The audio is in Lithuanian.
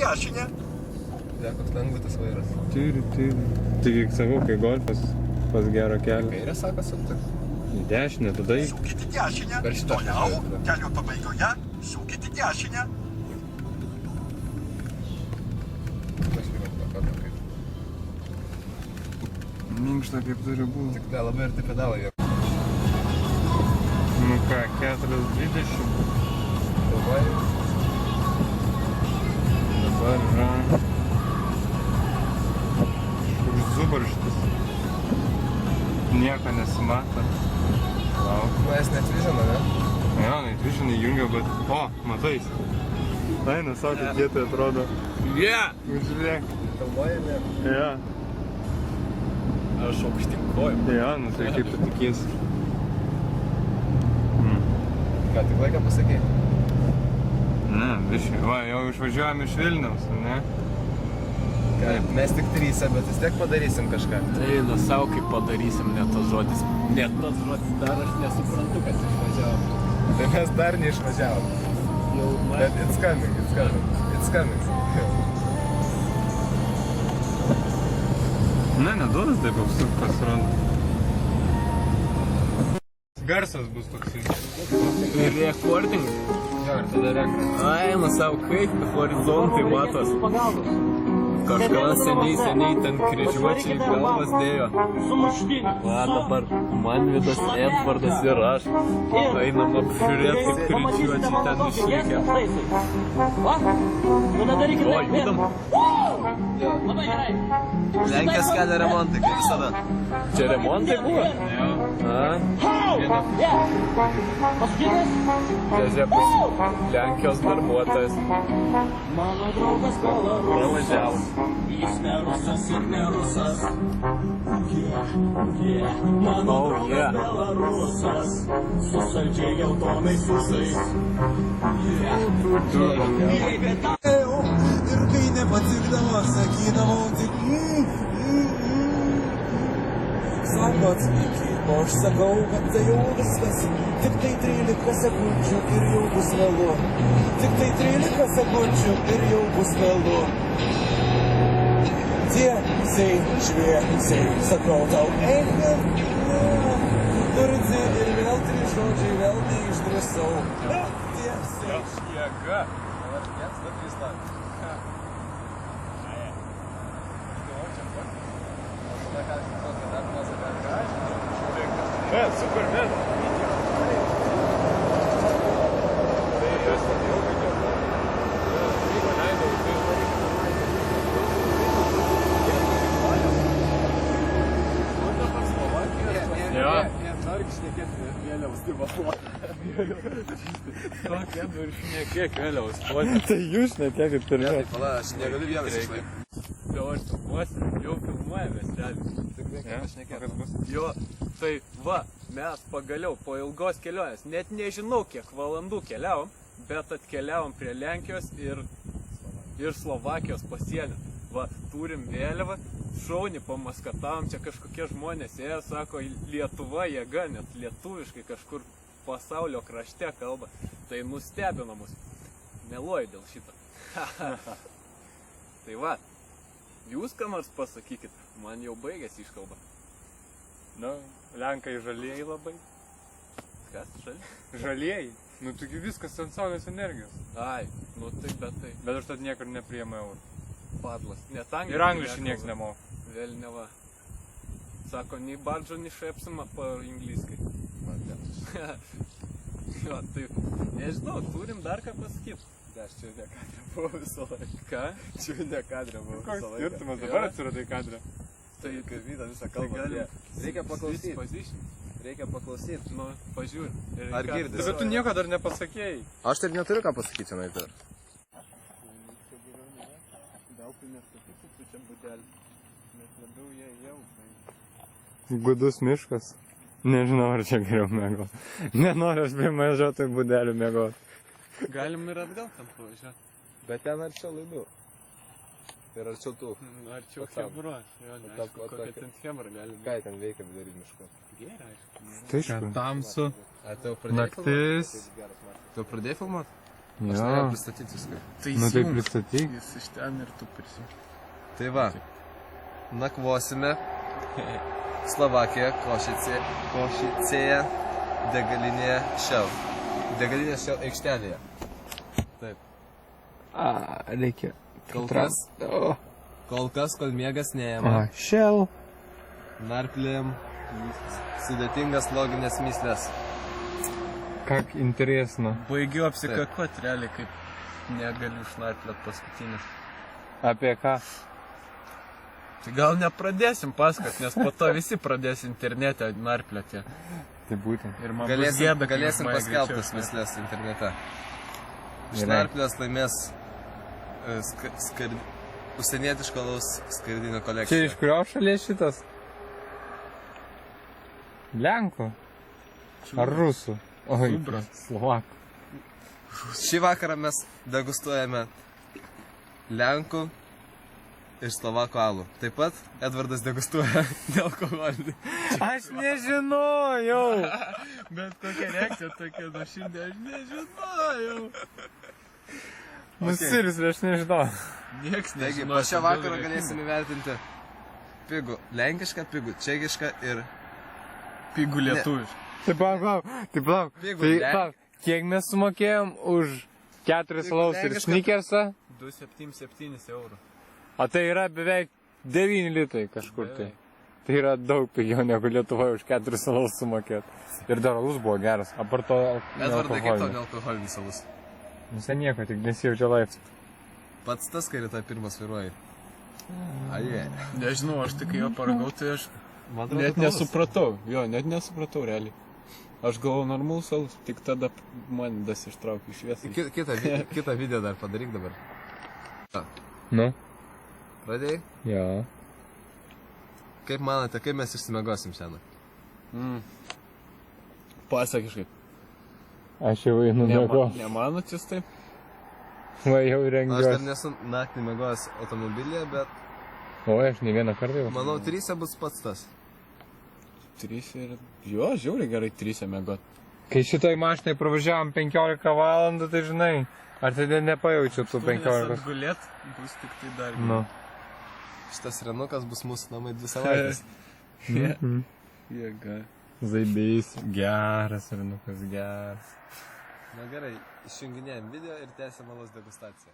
dešinę. Žiūrėk, koks lengvutis vairas. Turi. Tik sakau, kai golfas pas gerą kelią. Kairė sako sukti. Į dešinę, tada į... Sukite dešinę. Per šitą Toliau, tada. kelio pabaigoje, sukite dešinę. Minkšta kaip turi būti. Tik tai labai arti pedalai. Nu ką, 4:20. Davai. Dabar yra... Kažkoks zubarštis. Nieko nesimato. Lauk. Nu, jas netvižina, ne? Jo, neįtvižinai jungia, bet... O, matais. Eina savo, kaip jie tai atrodo. Yeah! Žiūrėk. Kalvoja, ne? Ja. Aš aukštyn kojom. Ja, nu tai kaip tu tikiesi. Ką, tik laiką pasakei? Ne, biškai. Va, jau išvažiuojam iš Vilniaus, ne? Ką, mes tik trysia, bet vis tiek padarysim kažką. Tai nu savo kaip padarysim, net tas žodis, dar aš nesuprantu, kad išvažiavom. Tai mes dar neišvažiavom. Jau Bet it's coming. Ne, neduodas taip apsuk pasirodo. Garsas bus toksai. Recording. Jo, ir tada rekord. Ai, nu savo kaip horizontai matos. Kažkada seniai ten kryžiuočiai galvas dėjo. Va, dabar Manvydas, Edvardas ir aš einam apžiūrėti, kaip kryžiuočiai ten išlikę. O, judam. Lenkijos kelio remontai, kaip visada. Čia remontai buvo? Jo. A? Žiūrėk, Lenkijos darbuotojas. Pravažiavo. Jis ne rusas ir ne rusas. Mano draugas belarusas. Su saldžiai geltonais ūsais. Ir kai nepatikdavo, sakydavau tik Sakot iki, o aš sakau, kad tai jau viskas. Tik tai 13 sekundžių ir jau bus vėlu. Tik tai 13 sekundžių ir jau bus vėlu. Tiesiai, šviesiai, sakau tau, eik, durzi ir vėl 3 žodžiai, vėl neišdrįsau. Tiesiai. Jėga. Dabar 1, 2, 3 stavim. Ne, super, ne. Nori šnekėti vėliaus divaluoti. Kokia nori šnekėk vėliaus duoti. Tai jūs šnekėkit pirmiausia. Pala, aš negaliu vienas išlaikyti. Jau aš supuosiu, jau filmuojamės realiai. Tik reikia pašnekėti. Jo, tai va, mes pagaliau po ilgos kelionės, net nežinau kiek valandų keliavom, bet atkeliavom prie Lenkijos ir Slovakijos pasienio. Va, turim vėliavą, šaunį pamaskatavom, čia kažkokie žmonės ėjo, sako, Lietuva jėga, net lietuviškai kažkur pasaulio krašte kalba. Tai nustebino mus. Meluoju dėl šito. Tai va, jūs ką nors pasakykit, man jau baigėsi iškalba. Nu, Lenkai žalieji labai. Kas žaliai? Žalieji? Nu, taigi viskas ant saulės energijos. Ai, nu tai bet tai. Bet aš tad niekur nepriėmė eurų. Padlas. Net angliškai. Ir angliškai nieks nemoka. Vėlneva. Sako, nei bardžo, nei šepsima po ingliskai. Jo, tai nežinau, turim dar ką pasakyti. Aš čia ne kadrė buvau visą laiką. Ką? Čia ne kadrė buvau visą Koks laiką. skirtumas, dabar atsiradai kadrą. Tai Kaip vyda visą kalbą. Reikia paklausyti. Reikia paklausyti. Nu, pažiūrė. Ar girdis? Bet tu nieko dar nepasakėjai. Aš taip neturiu ką pasakyti čia naip dar. Gudus miškas. Nežinau, ar čia geriau mėgot. Nenoriu aš prie mažotai būdelių mėgot. Galim ir atgal tam pavažiuoti. Bet ten arčiau laidų. Ir arčiau tų. Arčiau Hebros. Jo, neaišku, kokia ten Hebra galim. Ką ten veikia vidury miško? Gerai, aišku. Tai aišku. Tamsu. A, tu jau pradėjai Naktis. filmuot? Tu pradėjai filmuot? Aš Jo. norėjau pristatyti viską. Tai Nu tai įsijunk. pristatyk. Jis iš ten ir tu prisijung. Tai va, nakvosime Slovakijoje, Košicėje, degalinėje Shell. Degalinė Shell aikštelėje. Taip. Reikia. Kol kas, O, kol miegas neėma. Shell. Narplėm sudėtingas loginės myslės. Как интересно. Baigiu apsikakuot realiai, kaip negaliu išnarpliot paskutinis. Apie ką? Tai gal nepradėsim pasakot, nes po to visi pradės internete narplioti. Tai būtent. Ir man bus gėda, kai Galėsim už mane paskelbtas greičiau myslės internete. Gerai. Išnarplės laimės užsienietiško alaus skardinių Čia kolekciją. iš kurios šalies šitas? Lenkų? Ar rusų? Oi, Zubras. Slovakų. Šį vakarą mes degustuojame Lenkų ir Slovakų alų. Taip pat Edvardas degustuoja nealkoholinį. Aš nežinojau. Bet kokia reakcija tokia nuoširdė, aš nežinojau. Nusiris, aš nežinau. Nieks Taigi, nežino. po šio vakaro galėsim įvertinti pigų lenkišką, pigų čekišką ir Pigų lietuvišką. Tai palauk. Pigų Tai Lenk- palauk, kiek mes sumokėjom už 4 Pigų alaus ir lenkišką- sneakersą? 277 eurų. O tai yra beveik 9 litrai kažkur tai. Beveik. Tai yra daug pigiau negu Lietuvoje už 4 alaus sumokėt. Ir dar alus buvo geras. Apart to Edvardai, kaip tau nealkoholinis. nealkoholinis alus? Visai nieko, tik nesijaučia laipsnių. Pats tas, kai rytoj pirmas vairuoji. Aje. Nežinau, aš tik kai jo paragau, tai aš Man atrodo, net kad alus. nesupratau. Jo, net nesupratau realiai. Aš galvoju normalus alus, tik tada man das ištraukė iš šviesą. Kitą video dar padaryk dabar. Nu? Pradėjai? Jo. Kaip manote, kaip mes išsimiegosim šiandien? Pasak kažkaip. Aš jau einu miego. Nemanot jūs taip? Va jau Aš dar rengiuosi. nesu naktį miegojęs automobilyje, bet O, aš ne vieną kartą jau. manau, 3 bus pats tas. 3 ir... Jo, žiauriai gerai 3 mėgot. Kai šitoj mašinai pravažiavom 15 valandų, tai žinai, ar tai nepajaučiu tų 15. Gulėt bus tik tai dar. Nu. Šitas Renukas bus mūsų namai 2 savaitės. Jėga. Zaibys. Geras, Renukas, geras. Na gerai, išjunginėjom video ir tęsiam alaus degustaciją.